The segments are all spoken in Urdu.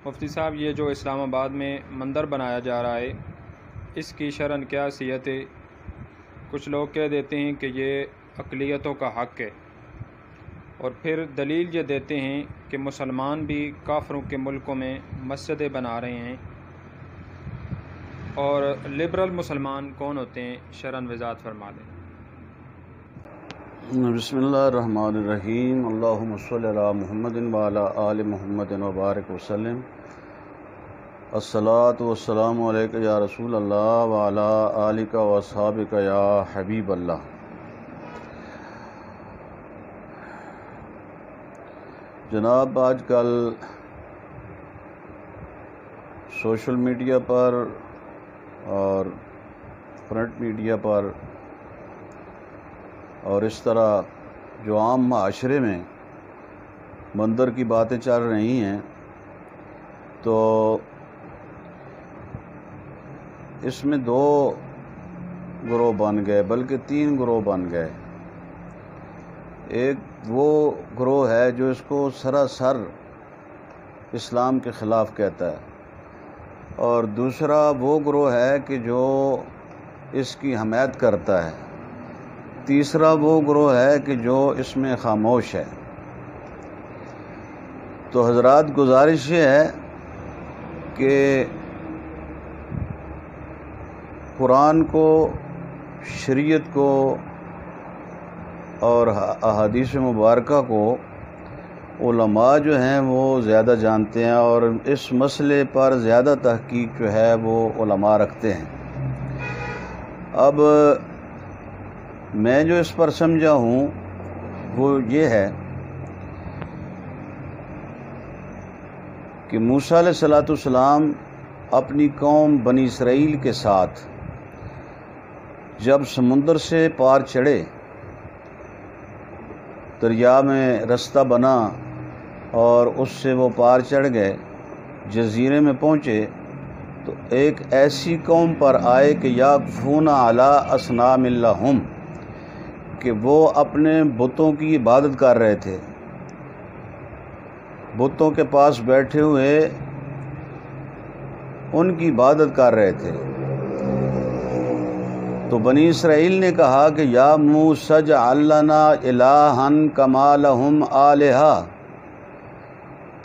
مفتی صاحب، یہ جو اسلام آباد میں مندر بنایا جا رہا ہے، اس کی شرعاً کیا حیثیت ہے؟ کچھ لوگ کہہ دیتے ہیں کہ یہ اقلیتوں کا حق ہے، اور پھر دلیل یہ دیتے ہیں کہ مسلمان بھی کافروں کے ملکوں میں مسجدیں بنا رہے ہیں، اور لبرل مسلمان کون ہوتے ہیں؟ شرعاً وضاحت فرما دیں۔ بسم اللہ الرحمن الرحیم، اللہم صلی علی محمد وعلی آل محمد وبارک وسلم۔ الصلاۃ والسلام علیک یا رسول اللہ وعلی آلک واصحابک یا حبیب اللہ۔ جناب، آج کل سوشل میڈیا پر اور پرنٹ میڈیا پر اور اس طرح جو عام معاشرے میں مندر کی باتیں چل رہی ہیں، تو اس میں دو گروہ بن گئے، بلکہ تین گروہ بن گئے۔ ایک وہ گروہ ہے جو اس کو سراسر اسلام کے خلاف کہتا ہے، اور دوسرا وہ گروہ ہے کہ جو اس کی حمایت کرتا ہے، تیسرا وہ گروہ ہے کہ جو اس میں خاموش ہے۔ تو حضرات، گزارش یہ ہے کہ قرآن کو، شریعت کو اور احادیث مبارکہ کو علماء جو ہیں وہ زیادہ جانتے ہیں، اور اس مسئلے پر زیادہ تحقیق جو ہے وہ علماء رکھتے ہیں۔ اب میں جو اس پر سمجھا ہوں وہ یہ ہے کہ موسیٰ علیہ السلام اپنی قوم بنی اسرائیل کے ساتھ جب سمندر سے پار چڑھے، دریا میں رستہ بنا اور اس سے وہ پار چڑھ گئے، جزیرے میں پہنچے، تو ایک ایسی قوم پر آئے کہ یکفرون علی اصنام لہم، کہ وہ اپنے بتوں کی عبادت کر رہے تھے، بتوں کے پاس بیٹھے ہوئے ان کی عبادت کر رہے تھے۔ تو بنی اسرائیل نے کہا کہ یا موسیٰ اجعل لنا الہا کما لہم آلہہ،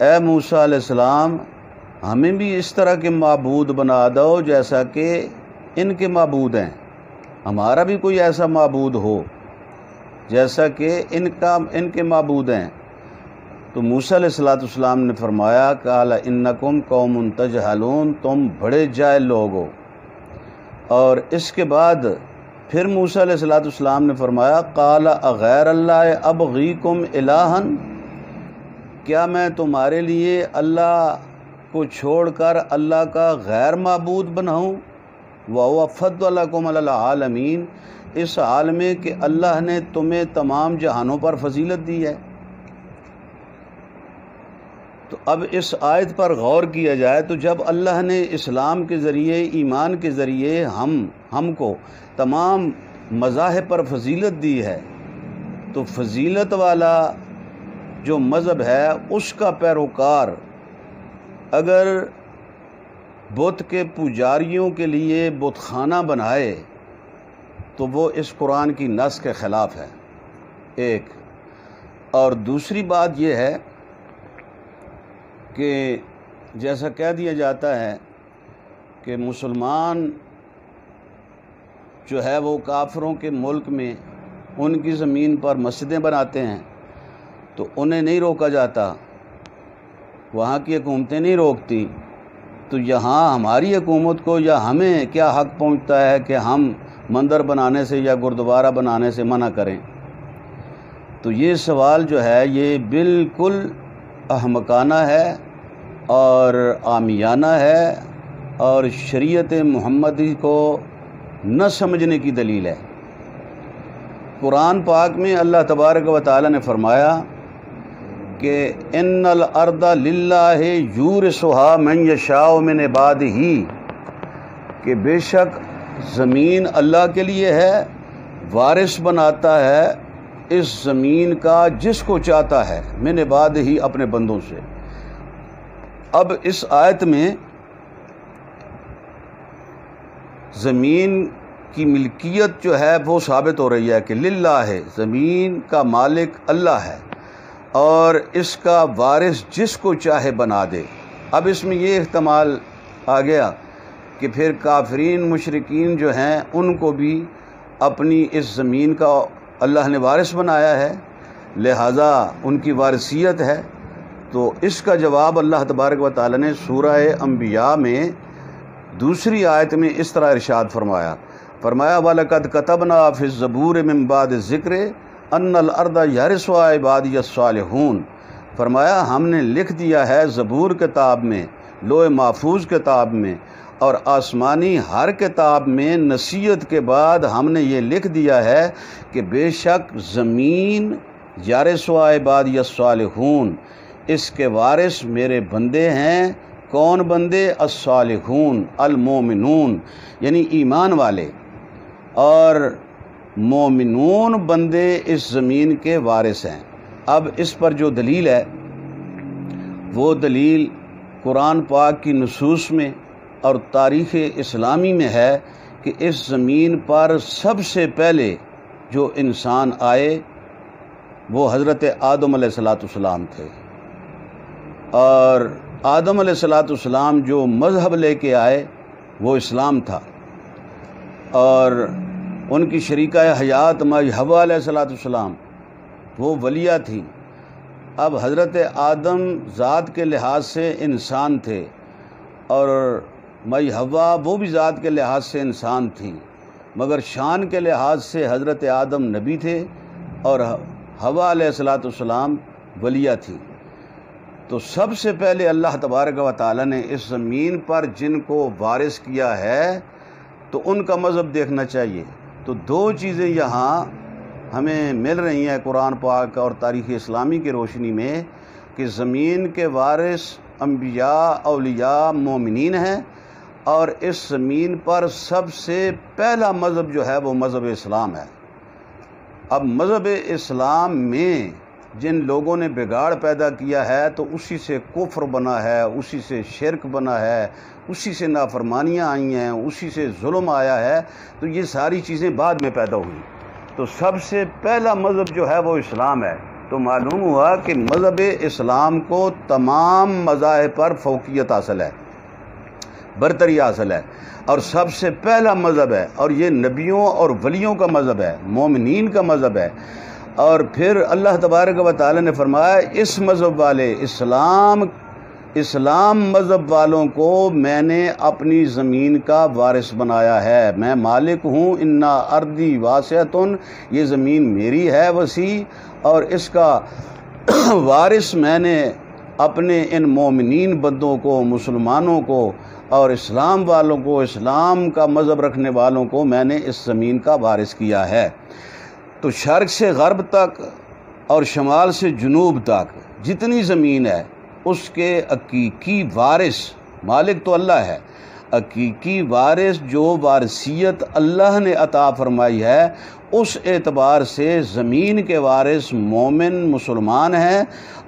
اے موسیٰ علیہ السلام، ہمیں بھی اس طرح کے معبود بنا دو جیسا کہ ان کے معبود ہیں، ہمارا بھی کوئی ایسا معبود ہو جیسا کہ ان کے معبود ہیں۔ تو موسیٰ علیہ السلام نے فرمایا، قال انکم قوم تجہلون، تم بڑے جاہل لوگ ہو۔ اور اس کے بعد پھر موسیٰ علیہ السلام نے فرمایا، قال اغیر اللہ ابغیکم الہا، کیا میں تمہارے لیے اللہ کو چھوڑ کر اللہ کا غیر معبود بناؤں؟ وَهُوَ فَضَّلَكُمْ عَلَى الْعَالَمِينَ، اس حال میں کہ اللہ نے تمہیں تمام جہانوں پر فضیلت دی ہے۔ تو اب اس آیت پر غور کیا جائے تو جب اللہ نے اسلام کے ذریعے، ایمان کے ذریعے ہم کو تمام مذاہب پر فضیلت دی ہے، تو فضیلت والا جو مذہب ہے اس کا پیروکار اگر بت کے پجاریوں کے لیے بت خانہ بنائے تو وہ اس قرآن کی نص کے خلاف ہے، ایک۔ اور دوسری بات یہ ہے کہ جیسا کہہ دیا جاتا ہے کہ مسلمان جو ہے وہ کافروں کے ملک میں ان کی زمین پر مسجدیں بناتے ہیں، تو انہیں نہیں روکا جاتا، وہاں کی حکومتیں نہیں روکتی، تو یہاں ہماری حکومت کو یا ہمیں کیا حق پہنچتا ہے کہ ہم مندر بنانے سے یا گردوارہ بنانے سے منع کریں؟ تو یہ سوال جو ہے یہ بالکل احمقانہ ہے اور عامیانہ ہے، اور شریعت محمدی کو نہ سمجھنے کی دلیل ہے۔ قرآن پاک میں اللہ تبارک و تعالی نے فرمایا کہ ان الارض للہ یورثھا من یشاء من عبادہ، کہ بے شک زمین اللہ کے لیے ہے، وارث بناتا ہے اس زمین کا جس کو چاہتا ہے، من عبادہ، اپنے بندوں سے۔ اب اس آیت میں زمین کی ملکیت جو ہے وہ ثابت ہو رہی ہے کہ للہ ہے، زمین کا مالک اللہ ہے اور اس کا وارث جس کو چاہے بنا دے۔ اب اس میں یہ احتمال آ گیا کہ پھر کافرین مشرکین جو ہیں ان کو بھی اپنی اس زمین کا اللہ نے وارث بنایا ہے، لہٰذا ان کی وارثیت ہے۔ تو اس کا جواب اللہ تبارک و تعالی نے سورہ انبیاء میں دوسری آیت میں اس طرح ارشاد فرمایا وَلَقَدْ كَتَبْنَا فِي الزَّبُورِ مِن بَعْدِ الذِّكْرِ أَنَّ الْأَرْضَ يَرِثُهَا عِبَادِيَ الصَّالِحُونَ، فرمایا ہم نے لکھ دیا ہے زبور کتاب میں، لوح محفوظ کتاب میں اور آسمانی ہر کتاب میں نصیحت کے بعد ہم نے یہ لکھ دیا ہے کہ بے شک زمین یارثها عبادی الصالحون، اس کے وارث میرے بندے ہیں۔ کون بندے؟ الصالحون المومنون، یعنی ایمان والے، اور مومنون بندے اس زمین کے وارث ہیں۔ اب اس پر جو دلیل ہے وہ دلیل قرآن پاک کی نصوص میں اور تاریخ اسلامی میں ہے کہ اس زمین پر سب سے پہلے جو انسان آئے وہ حضرت آدم علیہ السلام تھے، اور آدم علیہ السلام جو مذہب لے کے آئے وہ اسلام تھا، اور ان کی شریکہ حیات مائی حوا علیہ السلام وہ ولیہ تھی۔ اب حضرت آدم ذات کے لحاظ سے انسان تھے اور مائی حوا وہ بھی ذات کے لحاظ سے انسان تھیں، مگر شان کے لحاظ سے حضرت آدم نبی تھے اور حوا علیہ السلام ولیہ تھی۔ تو سب سے پہلے اللہ تبارک و تعالی نے اس زمین پر جن کو وارث کیا ہے تو ان کا مذہب دیکھنا چاہیے۔ تو دو چیزیں یہاں ہمیں مل رہی ہیں قرآن پاک اور تاریخ اسلامی کی روشنی میں کہ زمین کے وارث انبیاء، اولیاء، مومنین ہیں، اور اس زمین پر سب سے پہلا مذہب جو ہے وہ مذہب اسلام ہے۔ اب مذہب اسلام میں جن لوگوں نے بگاڑ پیدا کیا ہے تو اسی سے کفر بنا ہے، اسی سے شرک بنا ہے، اسی سے نافرمانیاں آئی ہیں، اسی سے ظلم آیا ہے، تو یہ ساری چیزیں بعد میں پیدا ہوئی۔ تو سب سے پہلا مذہب جو ہے وہ اسلام ہے۔ تو معلوم ہوا کہ مذہب اسلام کو تمام مذاہب پر فوقیت حاصل ہے، برتری حاصل ہے، اور سب سے پہلا مذہب ہے، اور یہ نبیوں اور ولیوں کا مذہب ہے، مومنین کا مذہب ہے۔ اور پھر اللہ تبارک و تعالی نے فرمایا اس مذہب والے اسلام مذہب والوں کو میں نے اپنی زمین کا وارث بنایا ہے، میں مالک ہوں، انا ارضی واسعۃ، یہ زمین میری ہے وسیع، اور اس کا وارث میں نے اپنے ان مومنین بندوں کو، مسلمانوں کو اور اسلام والوں کو، اسلام کا مذہب رکھنے والوں کو میں نے اس زمین کا وارث کیا ہے۔ تو شرق سے غرب تک اور شمال سے جنوب تک جتنی زمین ہے اس کے حقیقی وارث مالک تو اللہ ہے، حقیقی وارث جو وارثیت اللہ نے عطا فرمائی ہے اس اعتبار سے زمین کے وارث مومن مسلمان ہیں،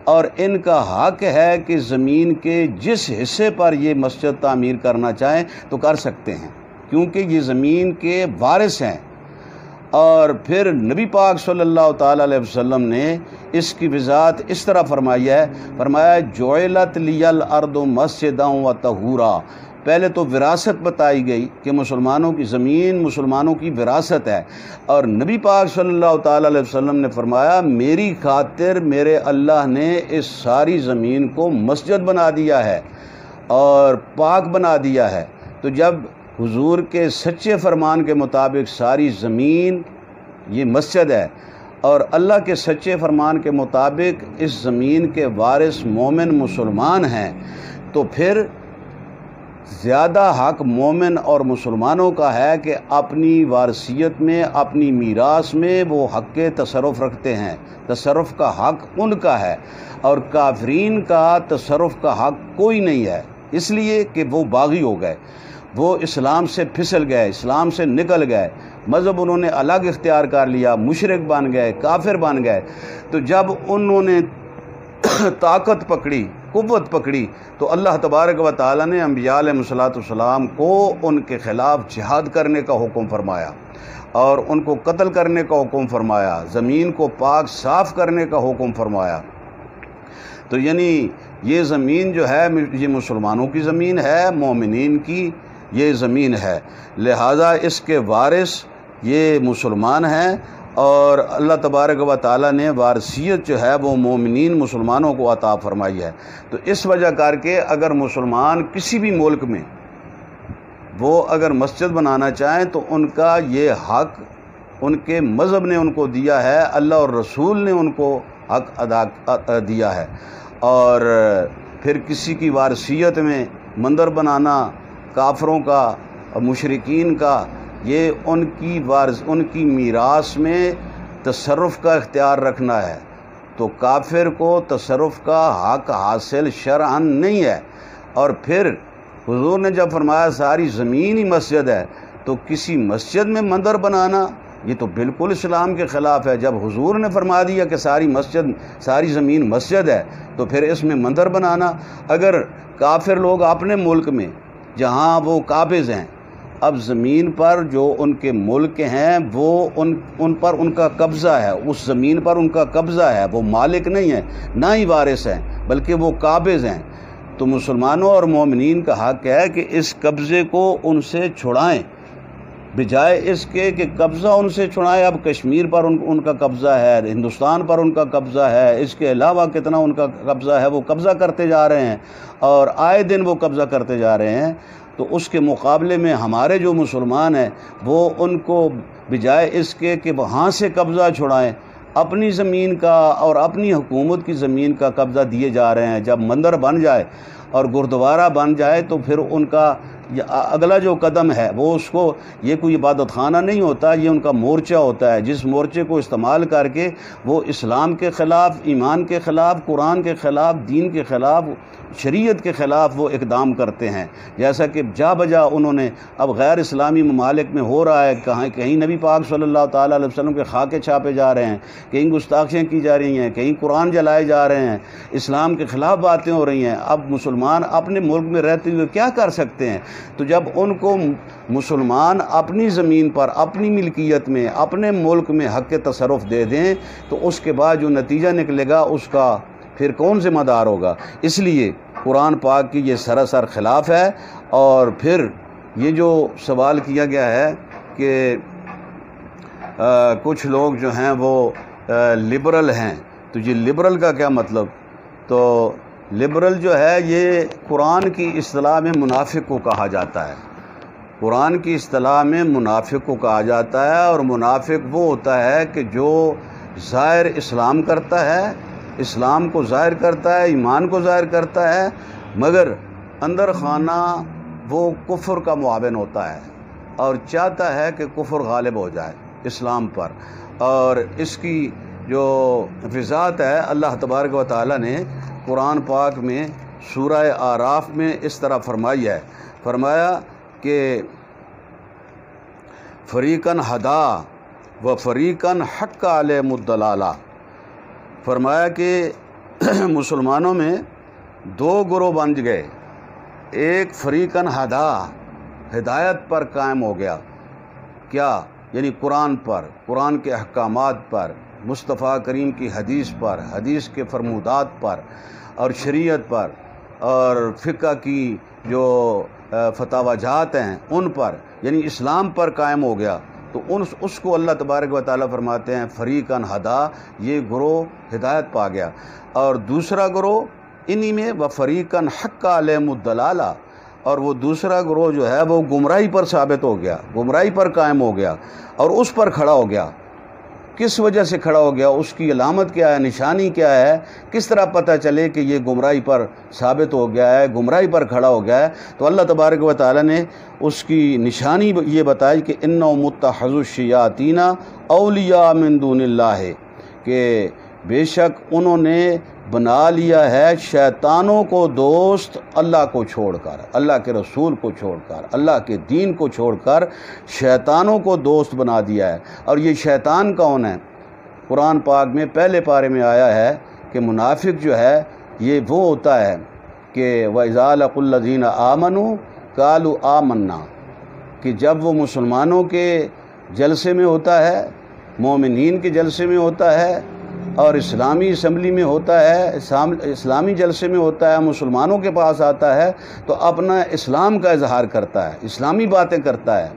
اور ان کا حق ہے کہ زمین کے جس حصے پر یہ مسجد تعمیر کرنا چاہیں تو کر سکتے ہیں، کیونکہ یہ زمین کے وارث ہیں۔ اور پھر نبی پاک صلی اللہ تعالی علیہ وسلم نے اس کی وضاحت اس طرح فرمائی ہے، فرمایا جعلت لی الارض مسجدا و طہورا۔ پہلے تو وراثت بتائی گئی کہ مسلمانوں کی زمین مسلمانوں کی وراثت ہے، اور نبی پاک صلی اللہ تعالی علیہ وسلم نے فرمایا میری خاطر میرے اللہ نے اس ساری زمین کو مسجد بنا دیا ہے اور پاک بنا دیا ہے۔ تو جب حضور کے سچے فرمان کے مطابق ساری زمین یہ مسجد ہے، اور اللہ کے سچے فرمان کے مطابق اس زمین کے وارث مومن مسلمان ہیں، تو پھر زیادہ حق مومن اور مسلمانوں کا ہے کہ اپنی وارثیت میں، اپنی میراث میں وہ حق تصرف رکھتے ہیں، تصرف کا حق ان کا ہے، اور کافرین کا تصرف کا حق کوئی نہیں ہے، اس لیے کہ وہ باغی ہو گئے، وہ اسلام سے پھسل گئے، اسلام سے نکل گئے، مذہب انہوں نے الگ اختیار کر لیا، مشرک بن گئے، کافر بن گئے۔ تو جب انہوں نے طاقت پکڑی قوت پکڑی تو اللہ تبارک و تعالیٰ نے انبیاء علیہ السلام کو ان کے خلاف جہاد کرنے کا حکم فرمایا اور ان کو قتل کرنے کا حکم فرمایا، زمین کو پاک صاف کرنے کا حکم فرمایا۔ تو یعنی یہ زمین جو ہے یہ مسلمانوں کی زمین ہے، مومنین کی یہ زمین ہے، لہٰذا اس کے وارث یہ مسلمان ہیں، اور اللہ تبارک و تعالیٰ نے وارثیت جو ہے وہ مومنین مسلمانوں کو عطا فرمائی ہے۔ تو اس وجہ کر کے اگر مسلمان کسی بھی ملک میں وہ اگر مسجد بنانا چاہیں تو ان کا یہ حق ان کے مذہب نے ان کو دیا ہے، اللہ اور رسول نے ان کو حق ادا دیا ہے۔ اور پھر کسی کی وارثیت میں مندر بنانا کافروں کا، مشرکین کا، یہ ان کی میراث میں تصرف کا اختیار رکھنا ہے، تو کافر کو تصرف کا حق حاصل شرعاً نہیں ہے۔ اور پھر حضور نے جب فرمایا ساری زمین ہی مسجد ہے، تو کسی مسجد میں مندر بنانا یہ تو بالکل اسلام کے خلاف ہے۔ جب حضور نے فرما دیا کہ ساری زمین مسجد ہے، تو پھر اس میں مندر بنانا، اگر کافر لوگ اپنے ملک میں جہاں وہ قابض ہیں، اب زمین پر جو ان کے ملک ہیں وہ ان پر ان کا قبضہ ہے، اس زمین پر ان کا قبضہ ہے، وہ مالک نہیں ہے، نہ ہی وارث ہیں، بلکہ وہ قابض ہیں، تو مسلمانوں اور مومنین کا حق ہے کہ اس قبضے کو ان سے چھڑائیں، بجائے اس کے کہ قبضہ ان سے چھڑائیں۔ اب کشمیر پر ان کا قبضہ ہے، ہندوستان پر ان کا قبضہ ہے، اس کے علاوہ کتنا ان کا قبضہ ہے، وہ قبضہ کرتے جا رہے ہیں اور آئے دن وہ قبضہ کرتے جا رہے ہیں۔ تو اس کے مقابلے میں ہمارے جو مسلمان ہیں وہ ان کو بجائے اس کے کہ وہاں سے قبضہ چھڑائیں، اپنی زمین کا اور اپنی حکومت کی زمین کا قبضہ دیے جا رہے ہیں۔ جب مندر بن جائے اور گردوارہ بن جائے تو پھر ان کا اگلا جو قدم ہے وہ اس کو، یہ کوئی عبادت خانہ نہیں ہوتا، یہ ان کا مورچہ ہوتا ہے، جس مورچے کو استعمال کر کے وہ اسلام کے خلاف، ایمان کے خلاف، قرآن کے خلاف، دین کے خلاف، شریعت کے خلاف وہ اقدام کرتے ہیں۔ جیسا کہ جا بجا انہوں نے اب غیر اسلامی ممالک میں ہو رہا ہے، کہیں نبی پاک صلی اللہ تعالیٰ علیہ وسلم کے خاکے چھاپے جا رہے ہیں، کہیں گستاخیاں کی جا رہی ہیں، کہیں قرآن جلائے جا رہے ہیں، اسلام کے خلاف باتیں ہو رہی ہیں۔ اب مسلمان اپنے ملک میں رہتے ہوئے کیا کر سکتے ہیں؟ تو جب ان کو مسلمان اپنی زمین پر، اپنی ملکیت میں، اپنے ملک میں حق تصرف دے دیں تو اس کے بعد جو نتیجہ نکلے گا اس کا پھر کون ذمہ دار ہوگا؟ اس لیے قرآن پاک کی یہ سراسر خلاف ہے۔ اور پھر یہ جو سوال کیا گیا ہے کہ کچھ لوگ جو ہیں وہ لبرل ہیں، تو یہ لبرل کا کیا مطلب؟ تو لبرل جو ہے یہ قرآن کی اصطلاح میں منافق کو کہا جاتا ہے، قرآن کی اصطلاح میں منافق کو کہا جاتا ہے، اور منافق وہ ہوتا ہے کہ جو ظاہر اسلام کرتا ہے، اسلام کو ظاہر کرتا ہے، ایمان کو ظاہر کرتا ہے، مگر اندر خانہ وہ کفر کا معاون ہوتا ہے اور چاہتا ہے کہ کفر غالب ہو جائے اسلام پر۔ اور اس کی جو وضاحت ہے اللہ تبارک و تعالیٰ نے قرآن پاک میں سورہ اعراف میں اس طرح فرمائی ہے، فرمایا کہ فریقاً ہدا و فریقاً حق علیہم الضلالہ، فرمایا کہ مسلمانوں میں دو گروہ بن گئے، ایک فریقاً ہدا، ہدایت پر قائم ہو گیا، کیا یعنی قرآن پر، قرآن کے احکامات پر، مصطفیٰ کریم کی حدیث پر، حدیث کے فرمودات پر اور شریعت پر اور فقہ کی جو فتاوی جات ہیں ان پر، یعنی اسلام پر قائم ہو گیا، تو اس کو اللہ تبارک و تعالیٰ فرماتے ہیں فریقاً ہدا، یہ گروہ ہدایت پا گیا۔ اور دوسرا گروہ انہی میں وفریقاً حق علیہم الضلالہ، اور وہ دوسرا گروہ جو ہے وہ گمراہی پر ثابت ہو گیا، گمراہی پر قائم ہو گیا اور اس پر کھڑا ہو گیا۔ کس وجہ سے کھڑا ہو گیا؟ اس کی علامت کیا ہے، نشانی کیا ہے، کس طرح پتہ چلے کہ یہ گمراہی پر ثابت ہو گیا ہے، گمراہی پر کھڑا ہو گیا ہے؟ تو اللہ تبارک و تعالیٰ نے اس کی نشانی یہ بتائی کہ انہم اتخذوا الشیاطین اولیاء من دون اللہ، کہ بے شک انہوں نے بنا لیا ہے شیطانوں کو دوست اللہ کو چھوڑ کر، اللہ کے رسول کو چھوڑ کر، اللہ کے دین کو چھوڑ کر شیطانوں کو دوست بنا دیا ہے۔ اور یہ شیطان کون ہے؟ قرآن پاک میں پہلے پارے میں آیا ہے کہ منافق جو ہے یہ وہ ہوتا ہے کہ وَإِذَا لَقُوا الَّذِينَ آمَنُوا قَالُوا آمَنَّا، کہ جب وہ مسلمانوں کے جلسے میں ہوتا ہے، مومنین کے جلسے میں ہوتا ہے، اور اسلامی اسمبلی میں ہوتا ہے، اسلامی جلسے میں ہوتا ہے، مسلمانوں کے پاس آتا ہے تو اپنا اسلام کا اظہار کرتا ہے، اسلامی باتیں کرتا ہے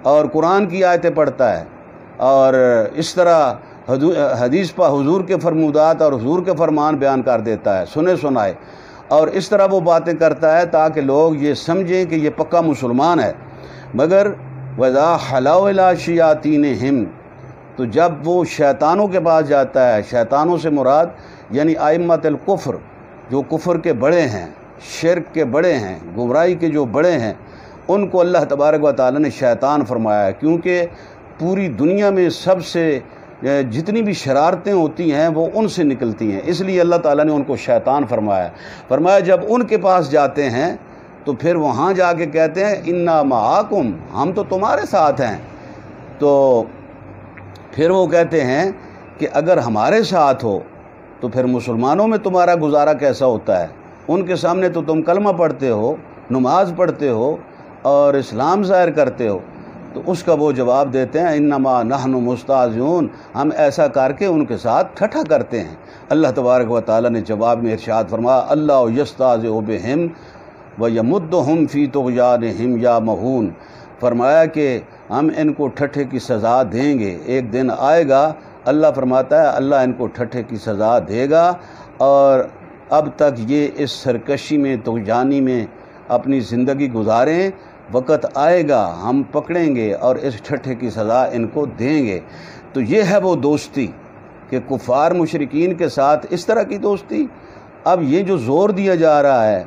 اور قرآن کی آیتیں پڑھتا ہے، اور اس طرح حدیث پا حضور کے فرمودات اور حضور کے فرمان بیان کر دیتا ہے، سنے سنائے، اور اس طرح وہ باتیں کرتا ہے تاکہ لوگ یہ سمجھیں کہ یہ پکا مسلمان ہے۔ مگر وَإِذَا خَلَوْا إِلَىٰ شَيَاطِینِہِمْ، تو جب وہ شیطانوں کے پاس جاتا ہے، شیطانوں سے مراد یعنی ائمۃ الکفر، جو کفر کے بڑے ہیں، شرک کے بڑے ہیں، گمراہی کے جو بڑے ہیں، ان کو اللہ تبارک و تعالی نے شیطان فرمایا ہے، کیونکہ پوری دنیا میں سب سے جتنی بھی شرارتیں ہوتی ہیں وہ ان سے نکلتی ہیں، اس لیے اللہ تعالیٰ نے ان کو شیطان فرمایا جب ان کے پاس جاتے ہیں تو پھر وہاں جا کے کہتے ہیں انا معاکم، ہم تو تمہارے ساتھ ہیں۔ تو پھر وہ کہتے ہیں کہ اگر ہمارے ساتھ ہو تو پھر مسلمانوں میں تمہارا گزارا کیسا ہوتا ہے؟ ان کے سامنے تو تم کلمہ پڑھتے ہو، نماز پڑھتے ہو اور اسلام ظاہر کرتے ہو۔ تو اس کا وہ جواب دیتے ہیں انما نحن مستہزئون، ہم ایسا کر کے ان کے ساتھ ٹھٹھا کرتے ہیں۔ اللہ تبارک و تعالی نے جواب میں ارشاد فرمایا اللہ یستہزئ بہم ویمدہم فی طغیانہم یعمہون، فرمایا کہ ہم ان کو ٹھٹھے کی سزا دیں گے، ایک دن آئے گا، اللہ فرماتا ہے اللہ ان کو ٹھٹھے کی سزا دے گا، اور اب تک یہ اس سرکشی میں طغیانی میں اپنی زندگی گزاریں، وقت آئے گا ہم پکڑیں گے اور اس ٹھٹھے کی سزا ان کو دیں گے۔ تو یہ ہے وہ دوستی کہ کفار مشرکین کے ساتھ اس طرح کی دوستی۔ اب یہ جو زور دیا جا رہا ہے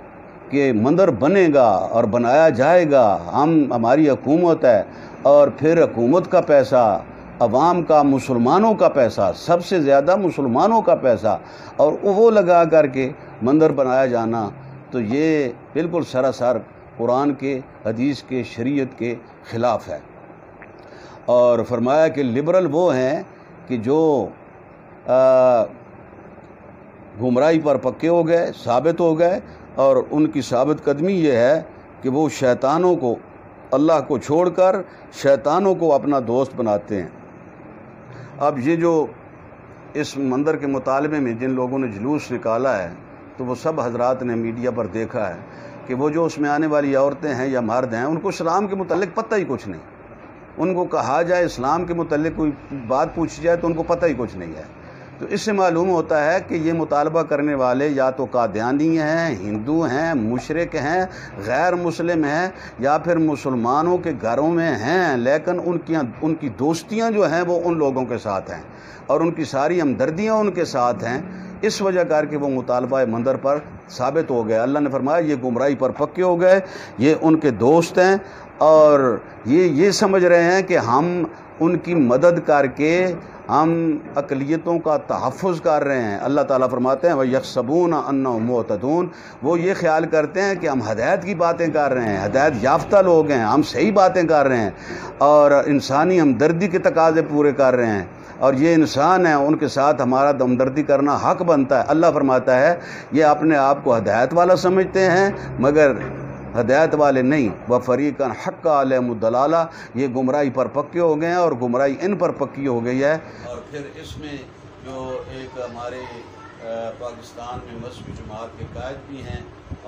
کہ مندر بنے گا اور بنایا جائے گا، ہماری حکومت ہے، اور پھر حکومت کا پیسہ، عوام کا، مسلمانوں کا پیسہ، سب سے زیادہ مسلمانوں کا پیسہ، اور وہ لگا کر کے مندر بنایا جانا، تو یہ بالکل سراسر قرآن کے، حدیث کے، شریعت کے خلاف ہے۔ اور فرمایا کہ لبرل وہ ہیں کہ جو گمراہی پر پکے ہو گئے، ثابت ہو گئے، اور ان کی ثابت قدمی یہ ہے کہ وہ شیطانوں کو، اللہ کو چھوڑ کر شیطانوں کو اپنا دوست بناتے ہیں۔ اب یہ جو اس مندر کے مطالبے میں جن لوگوں نے جلوس نکالا ہے، تو وہ سب حضرات نے میڈیا پر دیکھا ہے کہ وہ جو اس میں آنے والی عورتیں ہیں یا مرد ہیں، ان کو اسلام کے متعلق پتہ ہی کچھ نہیں۔ ان کو کہا جائے اسلام کے متعلق کوئی بات پوچھی جائے تو ان کو پتہ ہی کچھ نہیں ہے۔ تو اس سے معلوم ہوتا ہے کہ یہ مطالبہ کرنے والے یا تو قادیانی ہیں، ہندو ہیں، مشرک ہیں، غیر مسلم ہیں، یا پھر مسلمانوں کے گھروں میں ہیں، لیکن ان کی دوستیاں جو ہیں وہ ان لوگوں کے ساتھ ہیں، اور ان کی ساری ہمدردیاں ان کے ساتھ ہیں۔ اس وجہ کر کے وہ مطالبہ مندر پر ثابت ہو گیا۔ اللہ نے فرمایا یہ گمراہی پر پکے ہو گئے، یہ ان کے دوست ہیں، اور یہ سمجھ رہے ہیں کہ ہم ان کی مدد کر کے ہم اقلیتوں کا تحفظ کر رہے ہیں۔ اللہ تعالیٰ فرماتے ہیں وَيَحْسَبُونَ أَنَّهُمْ مُهْتَدُونَ، وہ یہ خیال کرتے ہیں کہ ہم ہدایت کی باتیں کر رہے ہیں، ہدایت یافتہ لوگ ہیں، ہم صحیح باتیں کر رہے ہیں اور انسانی ہمدردی کے تقاضے پورے کر رہے ہیں، اور یہ انسان ہیں، ان کے ساتھ ہمارا ہمدردی کرنا حق بنتا ہے۔ اللہ فرماتا ہے یہ اپنے آپ کو ہدایت والا سمجھتے ہیں مگر ہدایت والے نہیں۔ وَفَرِيقًا حَقَّ عَلَيْهِمُ الضَّلَالَةُ، یہ گمراہی پر پکے ہو گئے ہیں اور گمراہی ان پر پکی ہو گئی ہے۔ اور پھر اس میں جو ایک ہمارے پاکستان میں مذہبی جماعت کے قائد بھی ہیں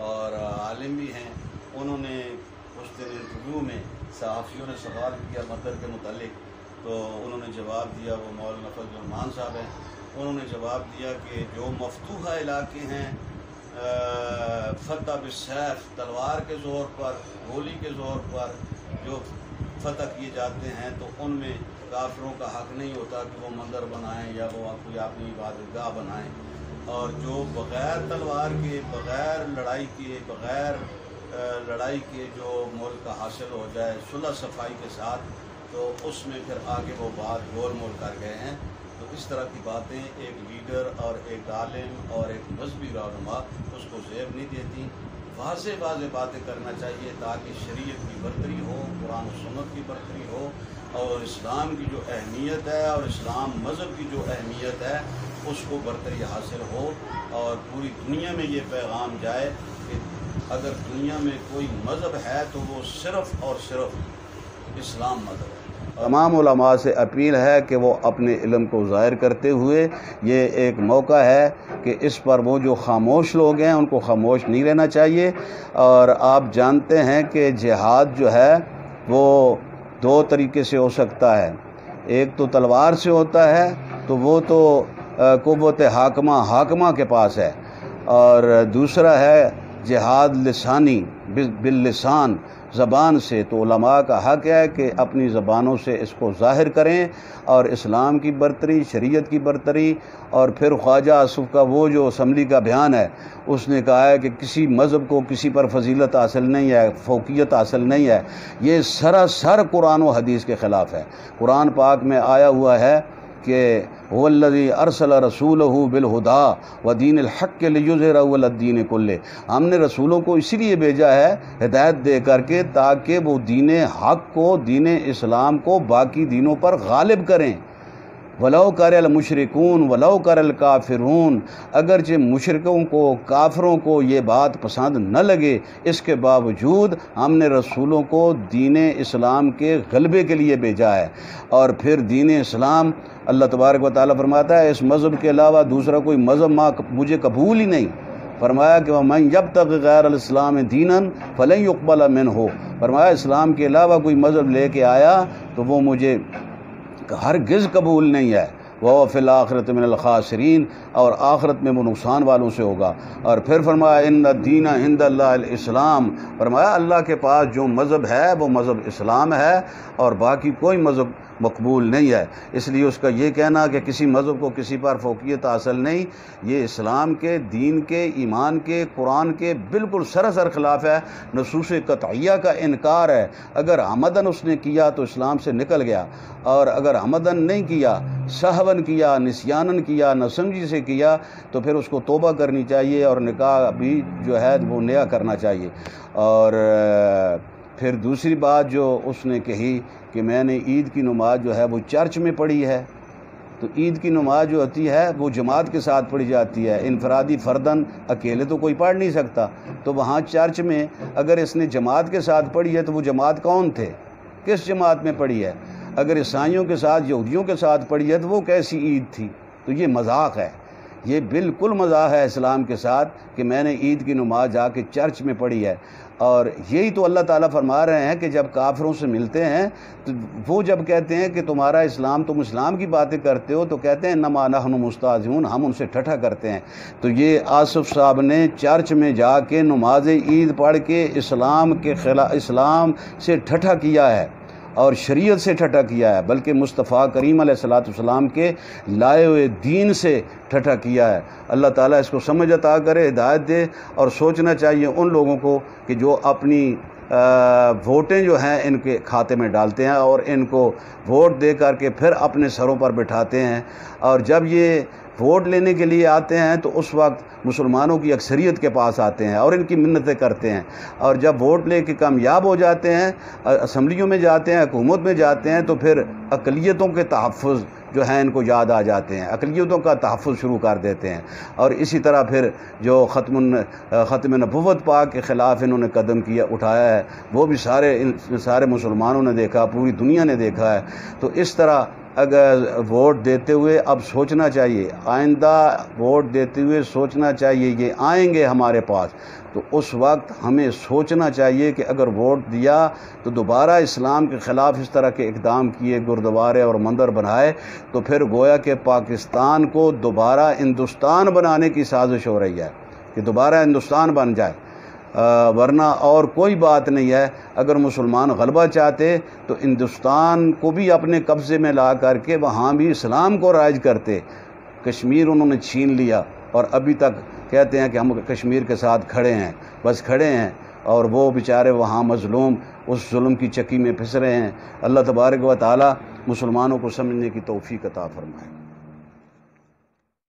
اور عالم بھی ہیں، انہوں نے اس دن انٹرویو میں صحافیوں نے سوال کیا مندر کے متعلق، تو انہوں نے جواب دیا، وہ مولانا فضل الرحمان صاحب ہیں، انہوں نے جواب دیا کہ جو مفتوحہ علاقے ہیں، فتح بالسیف، تلوار کے زور پر، گولی کے زور پر جو فتح کیے جاتے ہیں، تو ان میں کافروں کا حق نہیں ہوتا کہ وہ مندر بنائیں یا وہ کوئی اپنی عبادت گاہ بنائیں، اور جو بغیر تلوار کے، بغیر لڑائی کے جو ملک حاصل ہو جائے صلح صفائی کے ساتھ، تو اس میں پھر آگے وہ بات گول مول کر گئے ہیں۔ تو اس طرح کی باتیں ایک لیڈر اور ایک عالم اور ایک مذہبی رہنما اس کو زیب نہیں دیتی۔ واضح باتیں کرنا چاہیے تاکہ شریعت کی برتری ہو، قرآن و سنت کی برتری ہو، اور اسلام کی جو اہمیت ہے اور اسلام مذہب کی جو اہمیت ہے اس کو برتری حاصل ہو اور پوری دنیا میں یہ پیغام جائے کہ اگر دنیا میں کوئی مذہب ہے تو وہ صرف اور صرف اسلام مذہب ہے۔ تمام علماء سے اپیل ہے کہ وہ اپنے علم کو ظاہر کرتے ہوئے، یہ ایک موقع ہے کہ اس پر وہ جو خاموش لوگ ہیں ان کو خاموش نہیں رہنا چاہیے۔ اور آپ جانتے ہیں کہ جہاد جو ہے وہ دو طریقے سے ہو سکتا ہے، ایک تو تلوار سے ہوتا ہے تو وہ تو قوت حاکمہ کے پاس ہے، اور دوسرا ہے جہاد لسانی باللسان، زبان سے۔ تو علماء کا حق ہے کہ اپنی زبانوں سے اس کو ظاہر کریں اور اسلام کی برتری، شریعت کی برتری۔ اور پھر خواجہ آصف کا وہ جو اسمبلی کا بیان ہے، اس نے کہا ہے کہ کسی مذہب کو کسی پر فضیلت حاصل نہیں ہے، فوقیت حاصل نہیں ہے، یہ سراسر قرآن و حدیث کے خلاف ہے۔ قرآن پاک میں آیا ہوا ہے کہ هو الذی ارسل رسولہ بالہدی ودین الحق لیظہرہ علی الدین کلہ، ہم نے رسولوں کو اسی لیے بھیجا ہے ہدایت دے کر کے تاکہ وہ دین حق کو، دین اسلام کو باقی دینوں پر غالب کریں۔ ولو کرہ المشرکون ولو کرہ الکافرون، اگرچہ مشرکوں کو، کافروں کو یہ بات پسند نہ لگے، اس کے باوجود ہم نے رسولوں کو دین اسلام کے غلبے کے لیے بھیجا ہے۔ اور پھر دین اسلام، اللہ تبارک و تعالیٰ فرماتا ہے اس مذہب کے علاوہ دوسرا کوئی مذہب مجھے قبول ہی نہیں۔ فرمایا کہ وَمَن يَبْتَغِ غَيْرَ الْإِسْلَامِ دِينًا فَلَن يُقْبَلَ مِنْهُ، فرمایا اسلام کے علاوہ کوئی مذہب لے کے آیا تو وہ مجھے ہرگز قبول نہیں ہے۔ وَهُوَ فِي الْآخِرَةِ مِنَ الْخَاسِرِينَ، اور آخرت میں وہ نقصان والوں سے ہوگا۔ اور پھر فرمایا اِنَّ الدِّينَ عِندَ اللَّهِ الْإِسْلَامُ، فرمایا اللہ کے پاس جو مذہب ہے وہ مذہب اسلام ہے اور باقی کوئی مذہب مقبول نہیں ہے۔ اس لیے اس کا یہ کہنا کہ کسی مذہب کو کسی پر فوقیت حاصل نہیں، یہ اسلام کے، دین کے، ایمان کے، قرآن کے بالکل سراسر خلاف ہے، نصوص قطعیہ کا انکار ہے۔ اگر عمدن اس نے کیا تو اسلام سے نکل گیا، اور اگر عمدن نہیں کیا، سہون کیا، نسیانن کیا، ناسمجھی سے کیا، تو پھر اس کو توبہ کرنی چاہیے اور نکاح بھی جو ہے وہ نیا کرنا چاہیے۔ اور پھر دوسری بات جو اس نے کہی کہ میں نے عید کی نماز جو ہے وہ چرچ میں پڑھی ہے، تو عید کی نماز جو ہوتی ہے وہ جماعت کے ساتھ پڑھی جاتی ہے، انفرادی فردن اکیلے تو کوئی پڑھ نہیں سکتا۔ تو وہاں چرچ میں اگر اس نے جماعت کے ساتھ پڑھی ہے تو وہ جماعت کون تھے، کس جماعت میں پڑھی ہے؟ اگر عیسائیوں کے ساتھ، یہودیوں کے ساتھ پڑھی ہے تو وہ کیسی عید تھی؟ تو یہ مذاق ہے، یہ بالکل مذاق ہے اسلام کے ساتھ کہ میں نے عید کی نماز جا کے چرچ میں پڑھی ہے۔ اور یہی تو اللہ تعالیٰ فرما رہے ہیں کہ جب کافروں سے ملتے ہیں تو وہ جب کہتے ہیں کہ تمہارا اسلام، تم اسلام کی باتیں کرتے ہو، تو کہتے ہیں انما نحن مستہزئون، ہم ان سے ٹھٹھا کرتے ہیں۔ تو یہ آصف صاحب نے چرچ میں جا کے نماز عید پڑھ کے اسلام کے خلاف، اسلام سے ٹھٹھا کیا ہے اور شریعت سے ٹھٹھا کیا ہے، بلکہ مصطفیٰ کریم علیہ الصلوۃ والسلام کے لائے ہوئے دین سے ٹھٹھا کیا ہے۔ اللہ تعالیٰ اس کو سمجھ عطا کرے، ہدایت دے، اور سوچنا چاہیے ان لوگوں کو کہ جو اپنی ووٹیں جو ہیں ان کے کھاتے میں ڈالتے ہیں اور ان کو ووٹ دے کر کے پھر اپنے سروں پر بٹھاتے ہیں، اور جب یہ ووٹ لینے کے لیے آتے ہیں تو اس وقت مسلمانوں کی اکثریت کے پاس آتے ہیں اور ان کی منتیں کرتے ہیں، اور جب ووٹ لے کے کامیاب ہو جاتے ہیں، اسمبلیوں میں جاتے ہیں، حکومت میں جاتے ہیں، تو پھر اقلیتوں کے تحفظ جو ہیں ان کو یاد آ جاتے ہیں، اقلیتوں کا تحفظ شروع کر دیتے ہیں۔ اور اسی طرح پھر جو ختم نبوت پاک کے خلاف انہوں نے قدم کیا، اٹھایا ہے، وہ بھی سارے مسلمانوں نے دیکھا، پوری دنیا نے دیکھا ہے۔ تو اس طرح اگر ووٹ دیتے ہوئے اب سوچنا چاہیے، آئندہ ووٹ دیتے ہوئے سوچنا چاہیے یہ آئیں گے ہمارے پاس، تو اس وقت ہمیں سوچنا چاہیے کہ اگر ووٹ دیا تو دوبارہ اسلام کے خلاف اس طرح کے اقدام کیے، گردوارے اور مندر بنائے، تو پھر گویا کہ پاکستان کو دوبارہ ہندوستان بنانے کی سازش ہو رہی ہے کہ دوبارہ ہندوستان بن جائے، ورنہ اور کوئی بات نہیں ہے۔ اگر مسلمان غلبہ چاہتے تو ہندوستان کو بھی اپنے قبضے میں لا کر کے وہاں بھی اسلام کو رائج کرتے۔ کشمیر انہوں نے چھین لیا اور ابھی تک کہتے ہیں کہ ہم کشمیر کے ساتھ کھڑے ہیں، بس کھڑے ہیں، اور وہ بیچارے وہاں مظلوم اس ظلم کی چکی میں پھنس رہے ہیں۔ اللہ تبارک و تعالی مسلمانوں کو سمجھنے کی توفیق عطا فرمائے۔